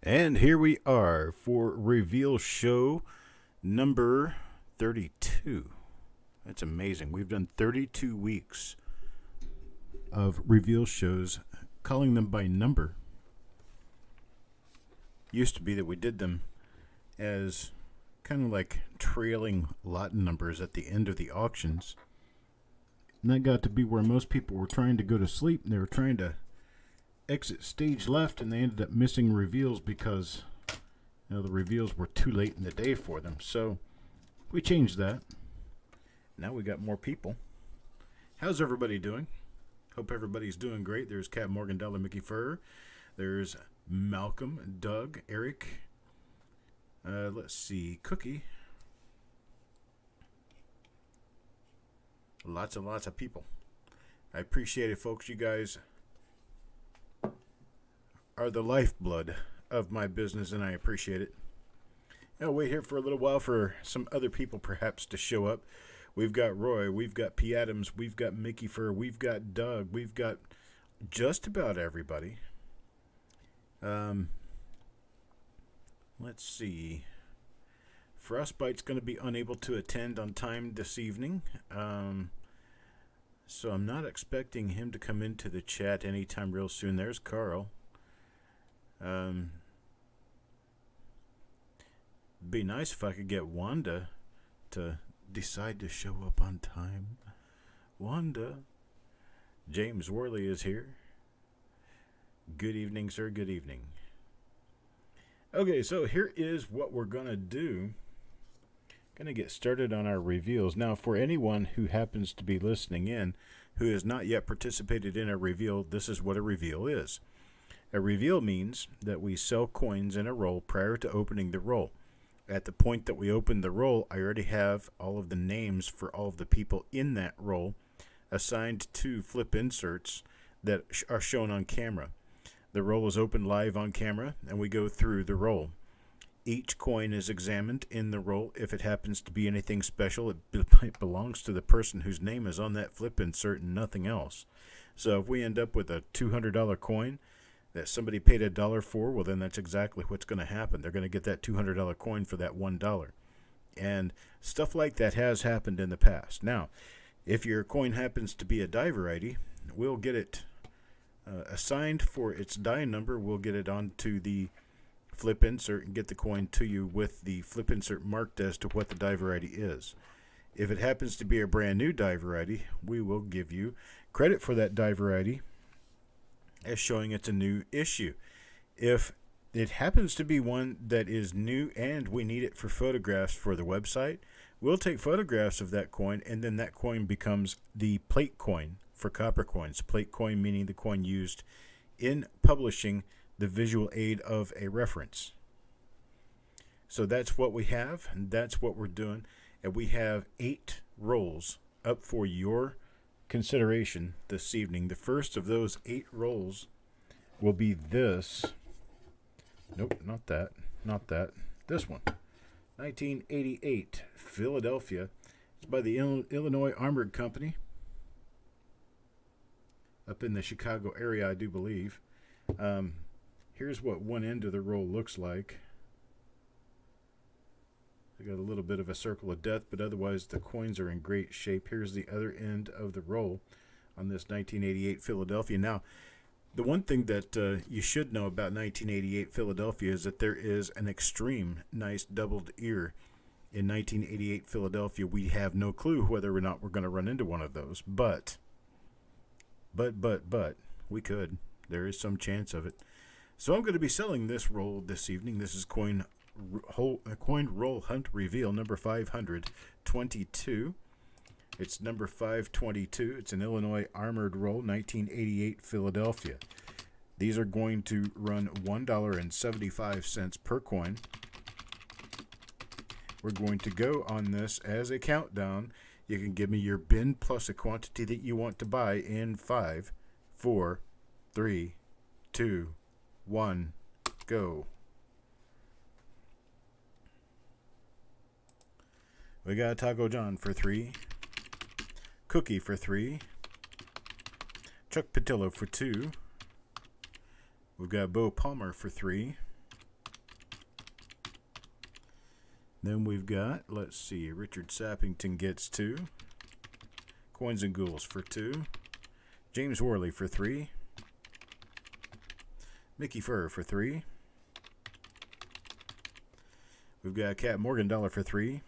And here we are for reveal show number 32. That's amazing. We've done 32 weeks of reveal shows, calling them by number. Used to be that we did them as kind of like trailing lot numbers at the end of the auctions. And that got to be where most people were trying to go to sleep and they were trying to exit stage left, and they ended up missing reveals because the reveals were too late in the day for them. So we changed that. Now we got more people. How's everybody doing? Hope everybody's doing great. There's Cat Morgan, Dollar Mickey Fur. There's Malcolm, Doug, Eric. Let's see, Cookie. Lots and lots of people. I appreciate it, folks. You guys are the lifeblood of my business, and I appreciate it. I'll wait here for a little while for some other people perhaps to show up. We've got Roy, we've got P. Adams, we've got Mickey Fur, we've got Doug, we've got just about everybody. Let's see. Frostbite's going to be unable to attend on time this evening. So I'm not expecting him to come into the chat anytime real soon. There's Carl. Be nice if I could get Wanda to decide to show up on time. Wanda. James Worley is here. Good evening, sir. Good evening. Okay, so here is what we're going to do. Going to get started on our reveals. Now, for anyone who happens to be listening in who has not yet participated in a reveal, this is what a reveal is. A reveal means that we sell coins in a roll prior to opening the roll. At the point that we open the roll, I already have all of the names for all of the people in that roll assigned to flip inserts that are shown on camera. The roll is opened live on camera, and we go through the roll. Each coin is examined in the roll. If it happens to be anything special, it belongs to the person whose name is on that flip insert and nothing else. So if we end up with a $200 coin that somebody paid $1 for, well, then that's exactly what's going to happen. They're going to get that $200 coin for that $1. And stuff like that has happened in the past. Now, if your coin happens to be a die variety, we'll get it assigned for its die number. We'll get it onto the flip insert and get the coin to you with the flip insert marked as to what the die variety is. If it happens to be a brand new die variety, we will give you credit for that die variety as showing it's a new issue. If it happens to be one that is new and we need it for photographs for the website, we'll take photographs of that coin, and then that coin becomes the plate coin for Coppercoins. Plate coin meaning the coin used in publishing the visual aid of a reference. So that's what we have, and that's what we're doing. And we have 8 rolls up for your consideration this evening. The first of those 8 rolls will be this. Nope, not that. Not that. This one. 1988 Philadelphia. It's by the Illinois Armored Company. Up in the Chicago area, I do believe. Here's what one end of the roll looks like. I got a little bit of a circle of death, but otherwise the coins are in great shape. Here's the other end of the roll on this 1988 Philadelphia. Now, the one thing that you should know about 1988 Philadelphia is that there is an extreme nice doubled ear in 1988 Philadelphia. We have no clue whether or not we're going to run into one of those, but we could. There is some chance of it. So I'm going to be selling this roll this evening. This is coin roll hunt reveal number 522. It's number 522. It's an Illinois Armored Roll, 1988 Philadelphia. These are going to run $1.75 per coin. We're going to go on this as a countdown. You can give me your bin plus a quantity that you want to buy in 5, 4, 3, 2, 1, go. We got Taco John for 3, Cookie for 3, Chuck Patillo for 2, we've got Bo Palmer for 3, Then we've got, let's see, Richard Sappington gets 2. Coins and Ghouls for 2. James Worley for 3. Mickey Fur for 3. We've got Cat Morgan for 3.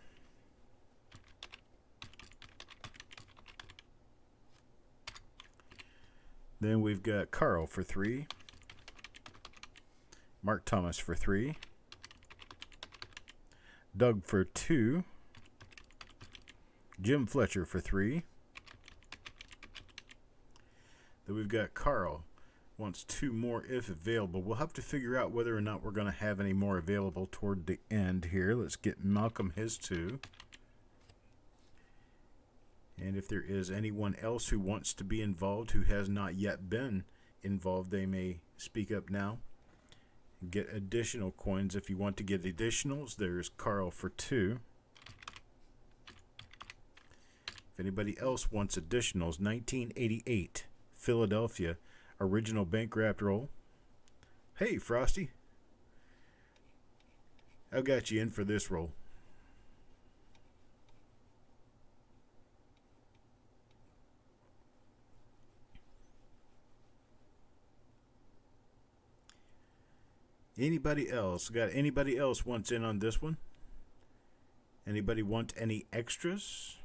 Then we've got Carl for 3. Mark Thomas for 3. Doug for 2. Jim Fletcher for 3. Then we've got Carl wants 2 more if available. We'll have to figure out whether or not we're going to have any more available toward the end here. Let's get Malcolm his 2. And if there is anyone else who wants to be involved who has not yet been involved, they may speak up now. Get additional coins. If you want to get additionals, there's Carl for 2. If anybody else wants additionals, 1988 Philadelphia original bank wrapped roll. Hey, Frosty. I got you in for this roll. Anybody else? Got anybody else wants in on this one? Anybody want any extras?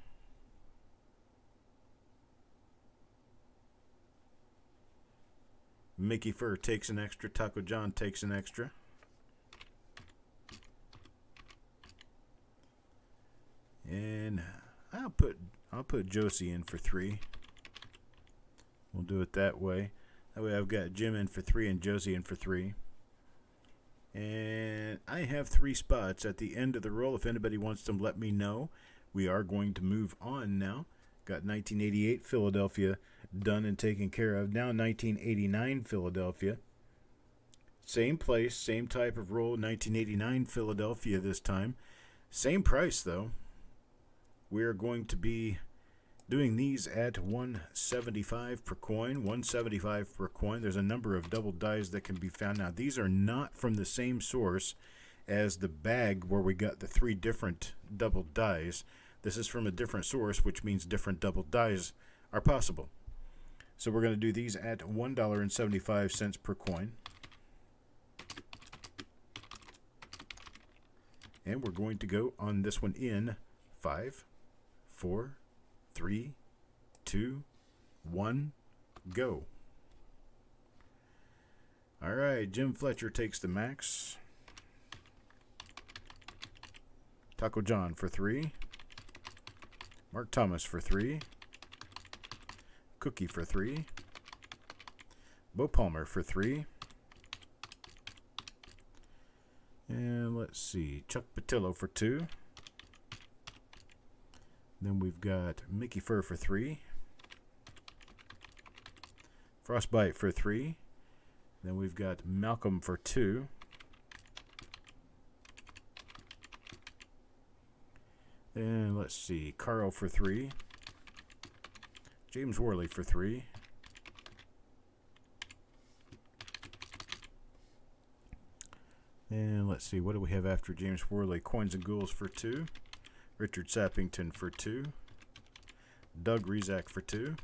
Mickey Fur takes an extra. Taco John takes an extra. And I'll put Josie in for 3. We'll do it that way. That way I've got Jim in for 3 and Josie in for 3. And I have 3 spots at the end of the roll. If anybody wants them, let me know. We are going to move on now. Got 1988 Philadelphia done and taken care of. Now 1989 Philadelphia. Same place, same type of roll. 1989 Philadelphia this time. Same price though. We are going to be doing these at $175 per coin. $175 per coin. There's a number of double dies that can be found. Now, these are not from the same source as the bag where we got the 3 different double dies. This is from a different source, which means different double dies are possible. So we're going to do these at $1.75 per coin. And we're going to go on this one in 5, 4, 3, 2, 1, go. All right, Jim Fletcher takes the max. Taco John for 3. Mark Thomas for 3. Cookie for 3. Bo Palmer for 3. And let's see, Chuck Patillo for 2. Then we've got Mickey Fur for 3. Frostbite for 3. Then we've got Malcolm for 2. And let's see, Carl for 3. James Worley for 3. And let's see, what do we have after James Worley? Coins and Ghouls for 2. Richard Sappington for 2. Doug Rezac for 2.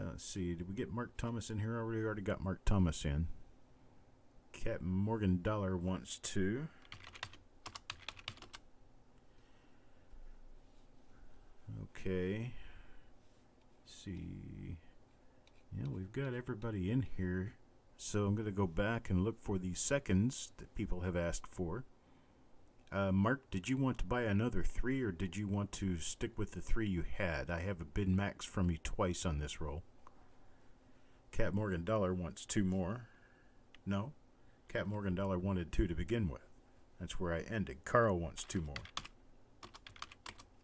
Let's see, did we get Mark Thomas in here already? We already got Mark Thomas in. Cat Morgan Dollar wants 2. Okay. Let's see. Yeah, we've got everybody in here. So I'm going to go back and look for the seconds that people have asked for. Mark, did you want to buy another 3 or did you want to stick with the 3 you had? I have a bid max from you twice on this roll. Cat Morgan Dollar wants 2 more. No. Cat Morgan Dollar wanted 2 to begin with. That's where I ended. Carl wants 2 more.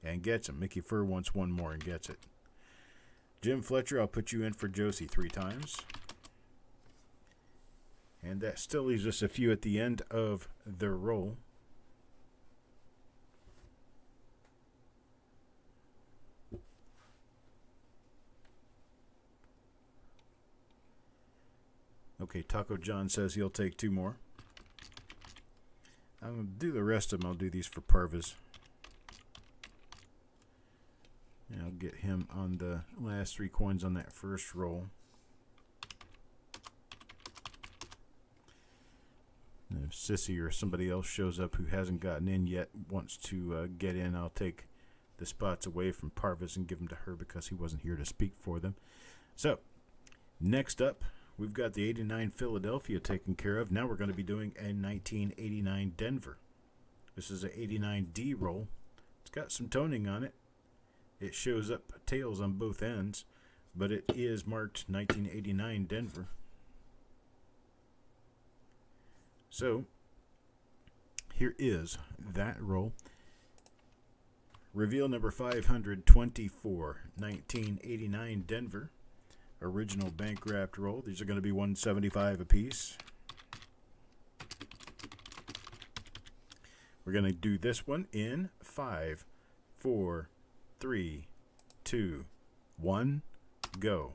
And gets them. Mickey Fur wants 1 more and gets it. Jim Fletcher, I'll put you in for Josie 3 times. And that still leaves us a few at the end of the roll. Okay, Taco John says he'll take 2 more. I'm going to do the rest of them. I'll do these for Parvis. And I'll get him on the last 3 coins on that first roll. And if Sissy or somebody else shows up who hasn't gotten in yet, wants to get in, I'll take the spots away from Parvis and give them to her because he wasn't here to speak for them. So, next up, we've got the 89 Philadelphia taken care of. Now we're going to be doing a 1989 Denver. This is an 89D roll. It's got some toning on it. It shows up tails on both ends, but it is marked 1989 Denver. So, here is that roll. Reveal number 524, 1989 Denver. Original bank wrapped roll. These are going to be $175 a piece. We're going to do this one in 5, 4, 3, 2, 1, go.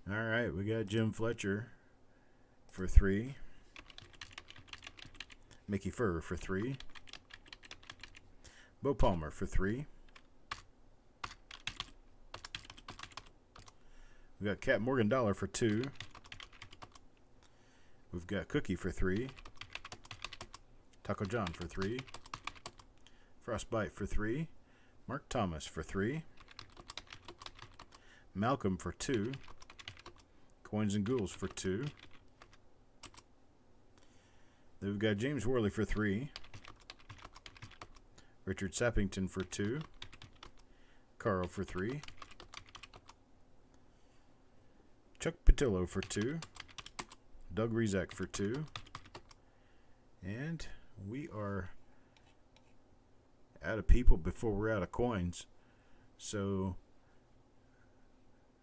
All right, we got Jim Fletcher for 3. Mickey Furr for 3. Bo Palmer for 3. We've got Cap Morgan Dollar for 2. We've got Cookie for 3. Taco John for 3. Frostbite for 3. Mark Thomas for 3. Malcolm for 2. Coins and Ghouls for 2. Then we've got James Worley for 3. Richard Sappington for 2. Carl for 3. Chuck Patillo for 2. Doug Rizak for 2. And we are out of people before we're out of coins. So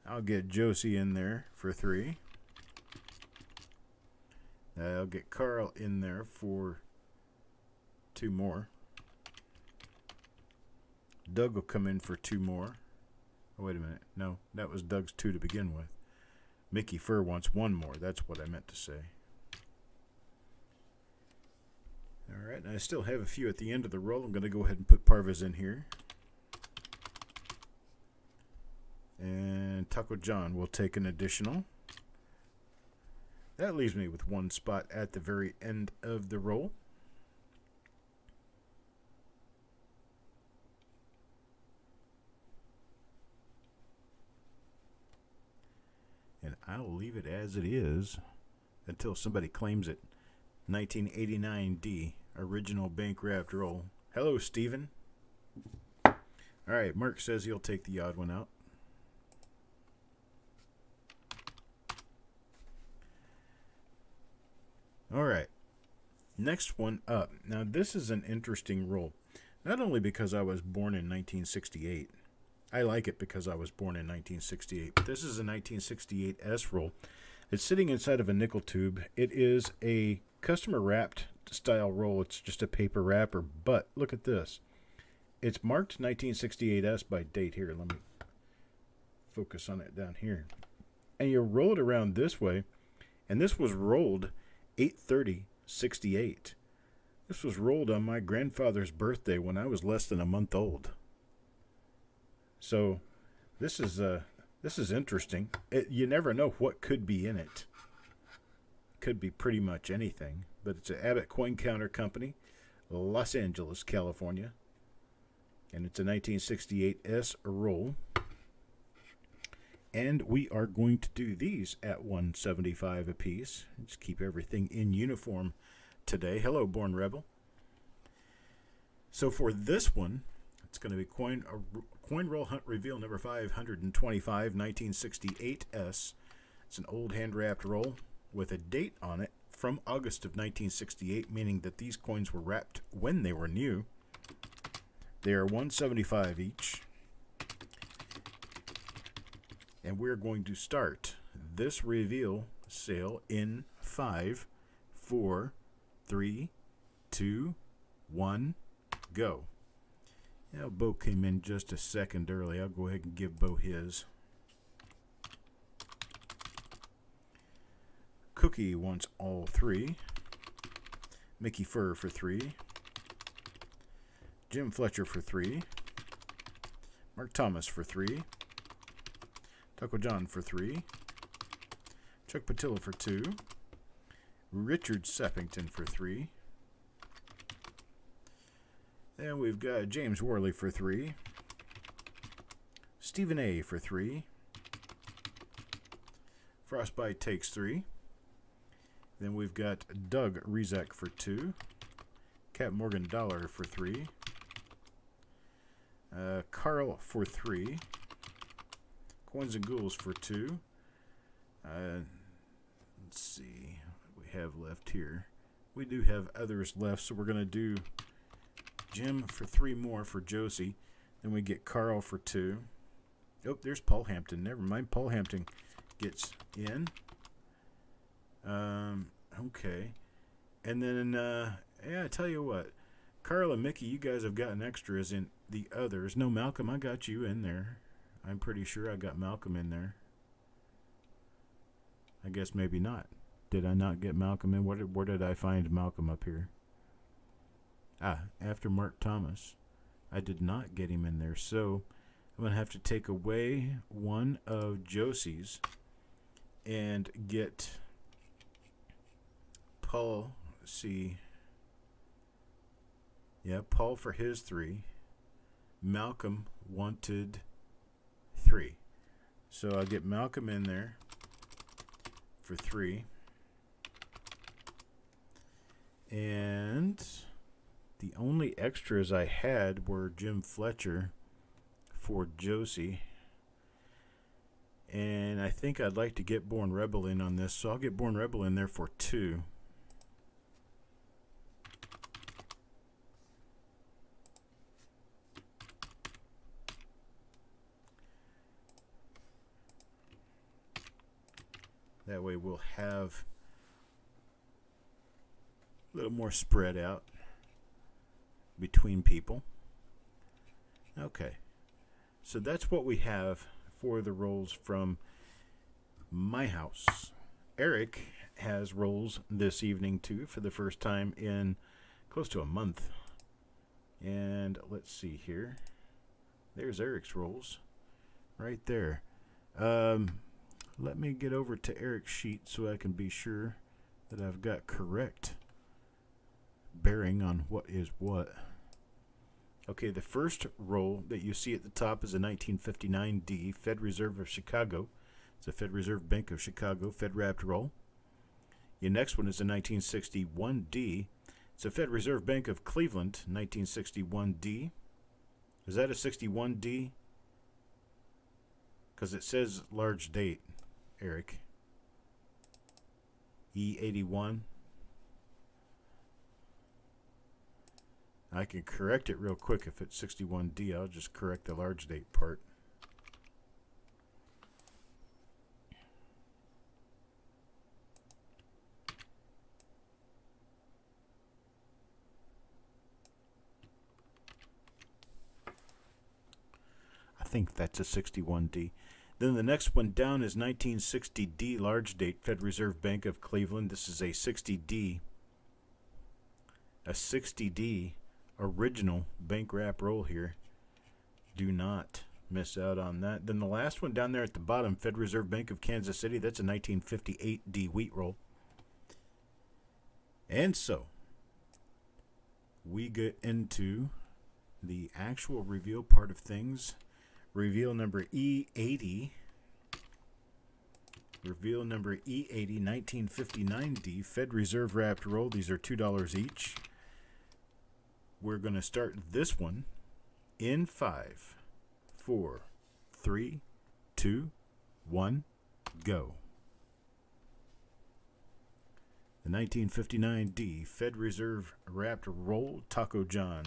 I'll get Josie in there for 3. I'll get Carl in there for 2 more. Doug will come in for 2 more. Oh, wait a minute. No, that was Doug's 2 to begin with. Mickey Furr wants 1 more. That's what I meant to say. All right, and I still have a few at the end of the roll. I'm going to go ahead and put Parvis in here. And Taco John will take an additional. That leaves me with 1 spot at the very end of the roll. And I'll leave it as it is until somebody claims it. 1989D, original bank wrapped roll. Hello, Steven. All right, Mark says he'll take the odd one out. All right, next one up. Now, this is an interesting roll. Not only because I was born in 1968. I like it because I was born in 1968. But this is a 1968 S roll. It's sitting inside of a nickel tube. It is a customer wrapped style roll. It's just a paper wrapper. But look at this. It's marked 1968 S by date here. Let me focus on it down here. And you roll it around this way. And this was rolled 8/30/68. This was rolled on my grandfather's birthday when I was less than a month old. So this is interesting. You never know what could be in it. Could be pretty much anything. But it's an Abbott Coin Counter Company, Los Angeles, California. And it's a 1968 S roll. And we are going to do these at $175 a piece. Just keep everything in uniform today. Hello, Born Rebel. So for this one, it's going to be Coin Roll Hunt Reveal number 525, 1968 S. It's an old hand-wrapped roll with a date on it from August of 1968, meaning that these coins were wrapped when they were new. They are $175 each. And we're going to start this reveal sale in 5, 4, 3, 2, 1, go. Now, Bo came in just a second early. I'll go ahead and give Bo his. Cookie wants all 3. Mickey Furr for 3. Jim Fletcher for 3. Mark Thomas for 3. Taco John for 3. Chuck Patilla for 2. Richard Sappington for 3. Then we've got James Worley for 3. Stephen A. for 3. Frostbite takes 3. Then we've got Doug Rezak for 2. Cap Morgan Dollar for 3. Carl for 3. Coins and Ghouls for 2. Let's see what we have left here. We do have others left, so we're going to do Jim for 3 more for Josie. Then we get Carl for 2. Oh, there's Paul Hampton. Never mind. Paul Hampton gets in. Okay. And then, yeah, I tell you what. Carl and Mickey, you guys have gotten extras in the others. No, Malcolm, I got you in there. I'm pretty sure I got Malcolm in there. I guess maybe not. Did I not get Malcolm in? Where did I find Malcolm up here? Ah, after Mark Thomas. I did not get him in there. So I'm going to have to take away one of Josie's and get Paul. Let's see. Yeah, Paul for his 3. Malcolm wanted 3. So I'll get Malcolm in there for 3. And the only extras I had were Jim Fletcher for Josie. And I think I'd like to get Born Rebel in on this, so I'll get Born Rebel in there for 2. That way we'll have a little more spread out between people. Okay. So that's what we have for the rolls from my house. Eric has rolls this evening too for the first time in close to a month. And let's see here. There's Eric's rolls right there. Let me get over to Eric's sheet so I can be sure that I've got correct bearing on what is what. Okay, the first roll that you see at the top is a 1959D Fed Reserve of Chicago. It's a Fed Reserve Bank of Chicago Fed wrapped roll. Your next one is a 1961D. It's a Fed Reserve Bank of Cleveland, 1961D. Is that a 61D? Because it says large date, Eric. E81. I can correct it real quick if it's 61D. I'll just correct the large date part. I think that's a 61D. Then the next one down is 1960D large date Fed Reserve Bank of Cleveland. This is a 60D. A 60D original bank wrap roll here. Do not miss out on that. Then the last one down there at the bottom, Fed Reserve Bank of Kansas City. That's a 1958D wheat roll. And so we get into the actual reveal part of things. Reveal number E80. Reveal number E80, 1959D Fed Reserve wrapped roll. These are $2 each. We're going to start this one in 5, 4, 3, 2, 1, go. The 1959D Fed Reserve wrapped roll, Taco John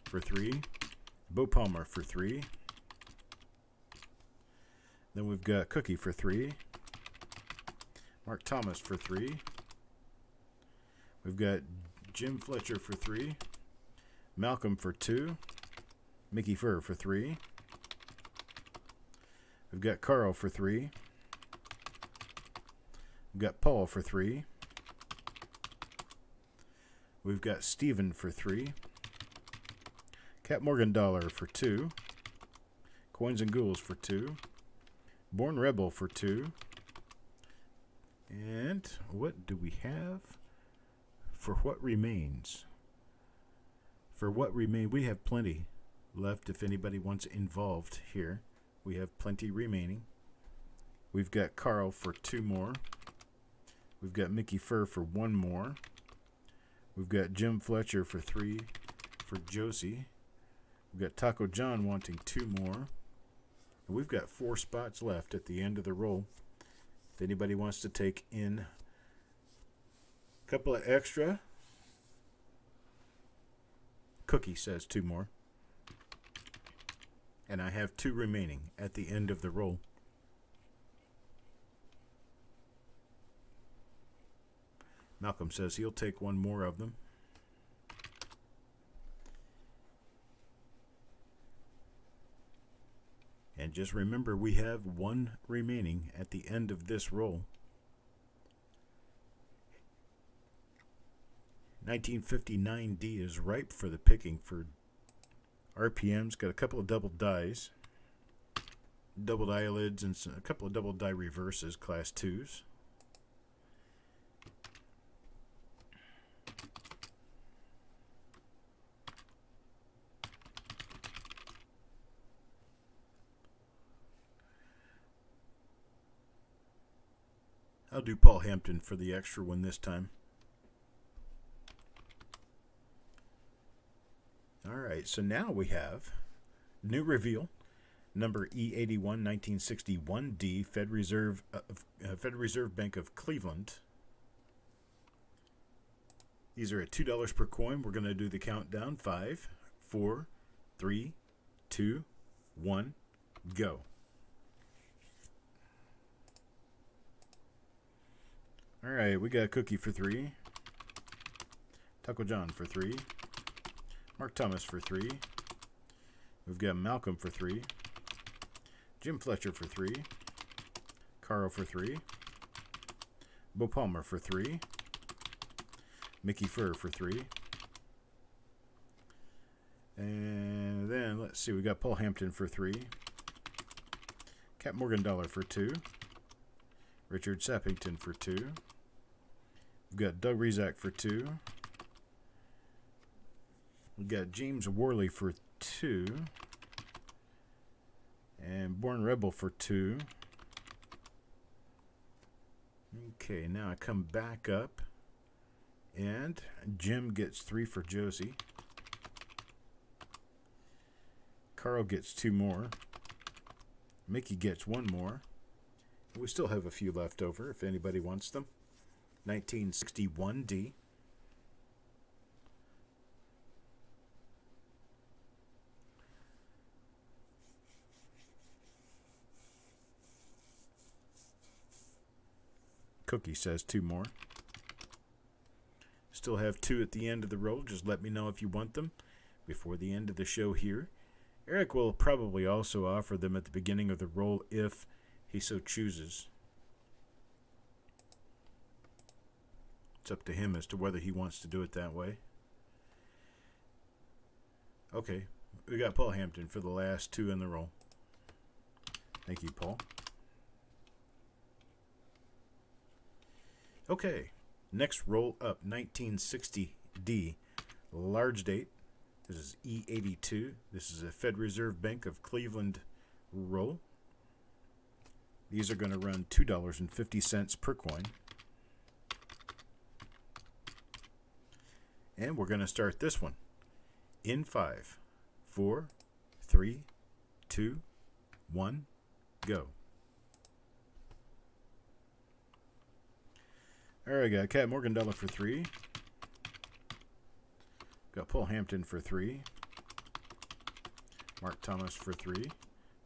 for 3, Bo Palmer for 3. Then we've got Cookie for 3, Mark Thomas for 3. We've got Jim Fletcher for 3. Malcolm for 2. Mickey Furr for 3. We've got Carl for 3. We've got Paul for 3. We've got Steven for 3. Cat Morgan Dollar for 2. Coins and Ghouls for 2. Born Rebel for 2. And what do we have for what remains? For what remains, we have plenty left if anybody wants involved here. We have plenty remaining. We've got Carl for 2 more. We've got Mickey Fur for 1 more. We've got Jim Fletcher for 3 for Josie. We've got Taco John wanting 2 more. And we've got 4 spots left at the end of the roll. If anybody wants to take in a couple of extra. Cookie says 2 more. And I have 2 remaining at the end of the roll. Malcolm says he'll take 1 more of them. And just remember, we have 1 remaining at the end of this roll. 1959D is ripe for the picking for RPM's. Got a couple of double dies, doubled eyelids, and a couple of double die reverses, class 2s. I'll do Paul Hampton for the extra one this time. Alright, so now we have new reveal, number E81 1961D, Fed Reserve Bank of Cleveland. These are at $2 per coin. We're going to do the countdown. 5, 4, 3, 2, 1, go. Alright, we got Cookie for 3. Taco John for 3. Mark Thomas for 3. We've got Malcolm for 3. Jim Fletcher for 3. Carl for 3. Bo Palmer for 3. Mickey Fur for 3. And then, let's see, we got Paul Hampton for 3. Cat Morgan Dollar for 2. Richard Sappington for 2. We've got Doug Rezac for 2. We've got James Worley for 2. And Born Rebel for 2. Okay, now I come back up. And Jim gets 3 for Josie. Carl gets 2 more. Mickey gets 1 more. We still have a few left over if anybody wants them. 1961D. Cookie says 2 more. Still have 2 at the end of the roll. Just let me know if you want them before the end of the show here. Eric will probably also offer them at the beginning of the roll if he so chooses. It's up to him as to whether he wants to do it that way. Okay, we got Paul Hampton for the last 2 in the roll. Thank you, Paul. Okay, next roll up, 1960D, large date. This is E82. This is a Fed Reserve Bank of Cleveland roll. These are going to run $2.50 per coin. And we're going to start this one in 5, 4, 3, 2, 1, go. Alright, got Cat Morgan Dollar for 3. Got Paul Hampton for 3. Mark Thomas for 3.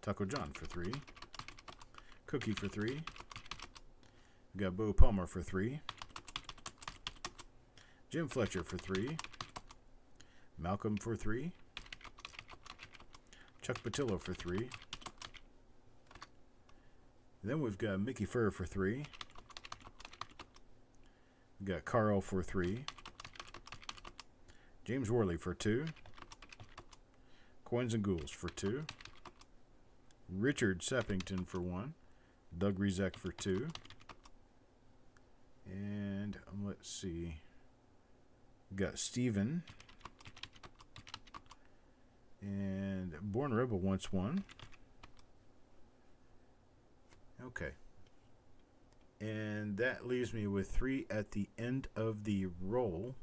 Taco John for 3. Cookie for 3. Got Bo Palmer for 3. Jim Fletcher for 3. Malcolm for 3. Chuck Patillo for 3. Then we've got Mickey Fur for 3. We've got Carl for 3. James Worley for 2. Coins and Ghouls for 2. Richard Sappington for 1. Doug Rizek for 2. And let's see. We got Steven. And Born Rebel wants 1. Okay. And that leaves me with 3 at the end of the roll.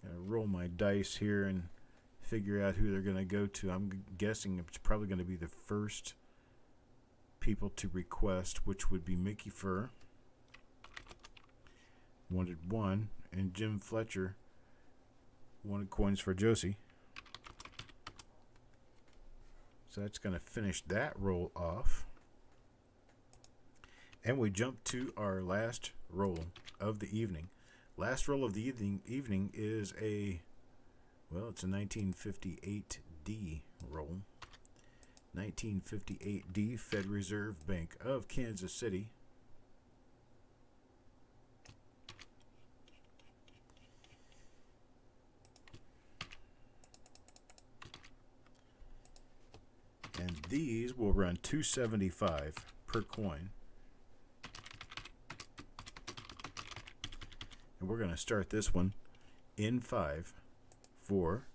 Gonna roll my dice here and figure out who they're going to go to. I'm guessing it's probably going to be the first people to request, which would be Mickey Fur. Wanted 1. And Jim Fletcher wanted coins for Josie. So that's going to finish that roll off. And we jump to our last roll of the evening. Last roll of the evening is a, well, it's a 1958D roll. 1958D, Fed Reserve Bank of Kansas City. And these will run $2.75 per coin. And we're going to start this one in 5, 4,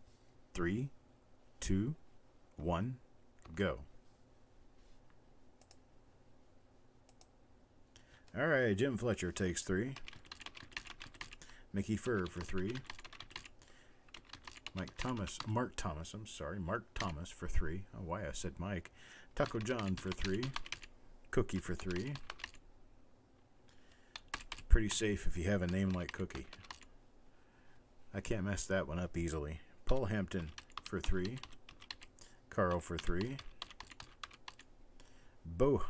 3, 2, 1, go. All right, Jim Fletcher takes 3. Mickey Fur for 3. Mark Thomas for 3. Oh, why I said Mike. Taco John for 3. Cookie for 3. Pretty safe if you have a name like Cookie. I can't mess that one up easily. Paul Hampton for 3. Carl for 3. Bo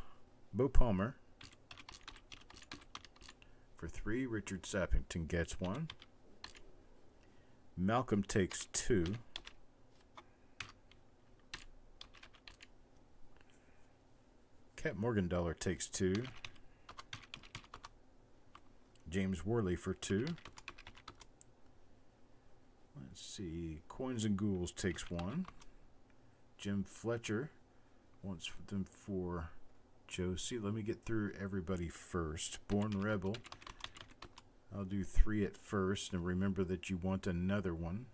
Palmer for 3. Richard Sappington gets 1. Malcolm takes 2. Cat Morgendollar takes 2. James Worley for 2. Let's see. Coins and Ghouls takes 1. Jim Fletcher wants them for Josie. Let me get through everybody first. Born Rebel. I'll do 3 at first, and remember that you want another one.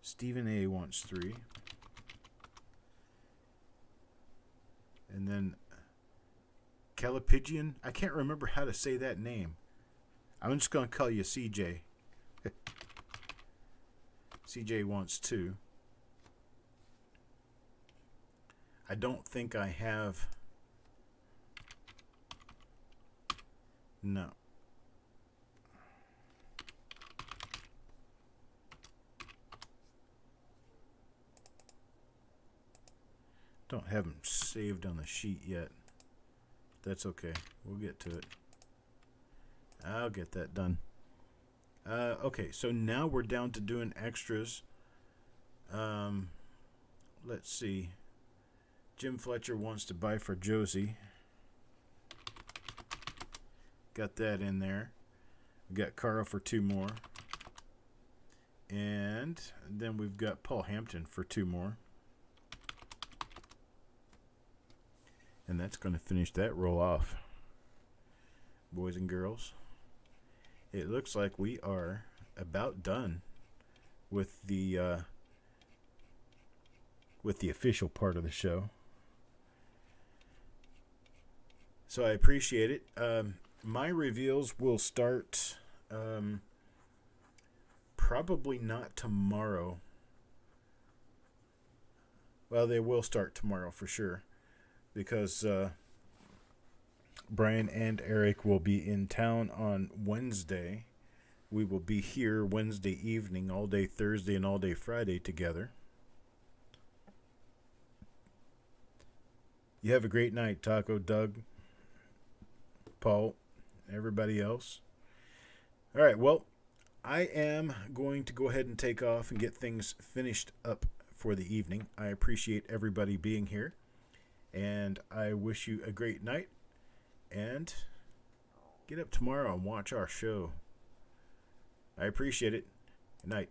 Stephen A. wants 3. And then Calipigian. I can't remember how to say that name. I'm just going to call you CJ. CJ wants 2. I don't think I have... No. Don't have them saved on the sheet yet. That's okay. We'll get to it. I'll get that done. Okay, so now we're down to doing extras. Let's see. Jim Fletcher wants to buy for Josie. Got that in there. We got Carl for 2 more. And then we've got Paul Hampton for 2 more. And that's going to finish that roll off. Boys and girls, it looks like we are about done with the official part of the show. So I appreciate it. My reveals will start probably not tomorrow. Well, they will start tomorrow for sure, because Brian and Eric will be in town on Wednesday. We will be here Wednesday evening, all day Thursday and all day Friday together. You have a great night, Taco, Doug, Paul, everybody else. All right, well, I am going to go ahead and take off and get things finished up for the evening. I appreciate everybody being here, and I wish you a great night, and get up tomorrow and watch our show. I appreciate it. Good night.